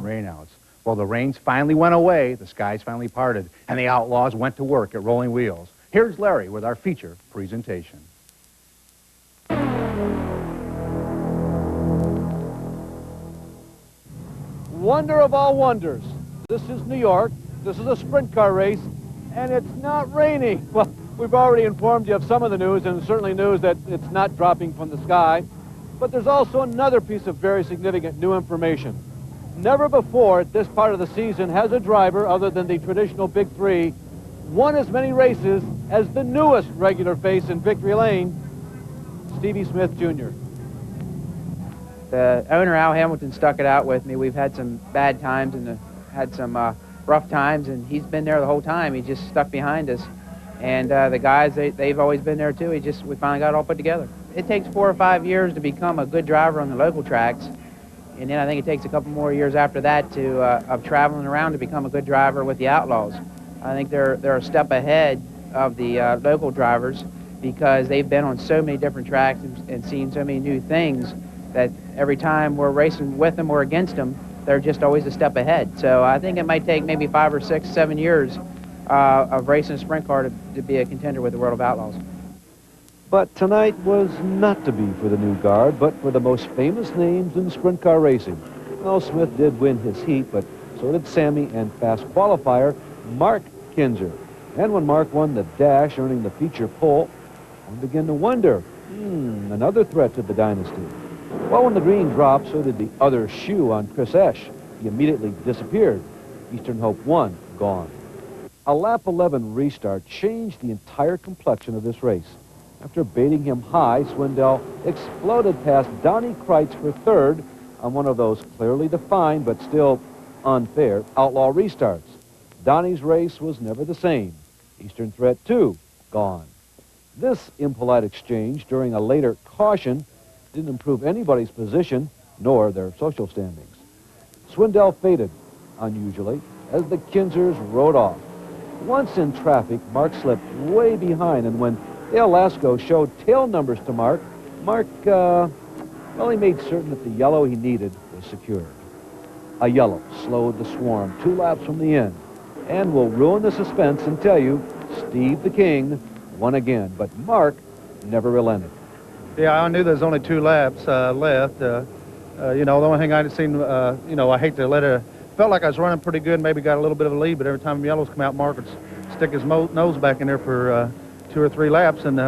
rainouts. Well, the rains finally went away, the skies finally parted, and the Outlaws went to work at Rolling Wheels. Here's Larry with our feature presentation. Wonder of all wonders. This is New York. This is a sprint car race, and it's not raining. Well, we've already informed you of some of the news, and certainly news that it's not dropping from the sky. But there's also another piece of very significant new information. Never before at this part of the season has a driver, other than the traditional Big Three, won as many races as the newest regular face in Victory Lane, Stevie Smith Jr. The owner, Al Hamilton, stuck it out with me. We've had some bad times and had some rough times, and he's been there the whole time. He just stuck behind us. And the guys, they've always been there too. We finally got it all put together. It takes 4 or 5 years to become a good driver on the local tracks. And then I think it takes a couple more years after that of traveling around to become a good driver with the Outlaws. I think they're a step ahead of the local drivers because they've been on so many different tracks and seen so many new things that every time we're racing with them or against them, they're just always a step ahead. So I think it might take maybe 5 or 6, 7 years of racing a sprint car to be a contender with the World of Outlaws. But tonight was not to be for the new guard, but for the most famous names in sprint car racing. Well, Smith did win his heat, but so did Sammy and fast qualifier Mark Kinzer. And when Mark won the dash, earning the feature pole, one began to wonder, another threat to the dynasty. Well, when the green dropped, so did the other shoe on Chris Esch. He immediately disappeared. Eastern Hope 1, gone. A lap 11 restart changed the entire complexion of this race. After baiting him high, Swindell exploded past Donnie Kreitz for third on one of those clearly defined but still unfair outlaw restarts. Donnie's race was never the same. Eastern Threat 2, gone. This impolite exchange during a later caution didn't improve anybody's position nor their social standings. Swindell faded, unusually, as the Kinzers rode off. Once in traffic, Mark slipped way behind, and when Dale Lasco showed tail numbers to Mark, well, he made certain that the yellow he needed was secured. A yellow slowed the swarm 2 laps from the end, and will ruin the suspense and tell you Steve the King won again, but Mark never relented. Yeah, I knew there was only 2 laps left. You know, the only thing I'd seen, you know, I hate to let it, felt like I was running pretty good, maybe got a little bit of a lead, but every time yellows come out, Mark would stick his nose back in there for 2 or 3 laps, and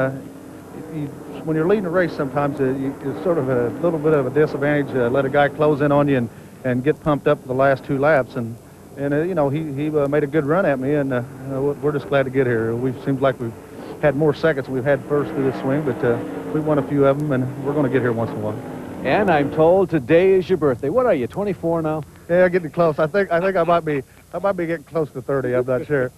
when you're leading a race, sometimes it's sort of a little bit of a disadvantage. Let a guy close in on you and get pumped up for the last 2 laps, and you know, he made a good run at me, and we're just glad to get here. We've seemed like we've had more seconds than we've had first through this swing, but we won a few of them, and we're going to get here once in a while. And I'm told today is your birthday. What are you, 24 now? Yeah, getting close. I think I might be getting close to 30. I'm not sure.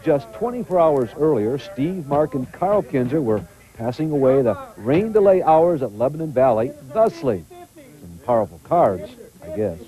Just 24 hours earlier, Steve, Mark, and Carl Kinzer were passing away the rain delay hours at Lebanon Valley thusly. Some powerful cards, I guess.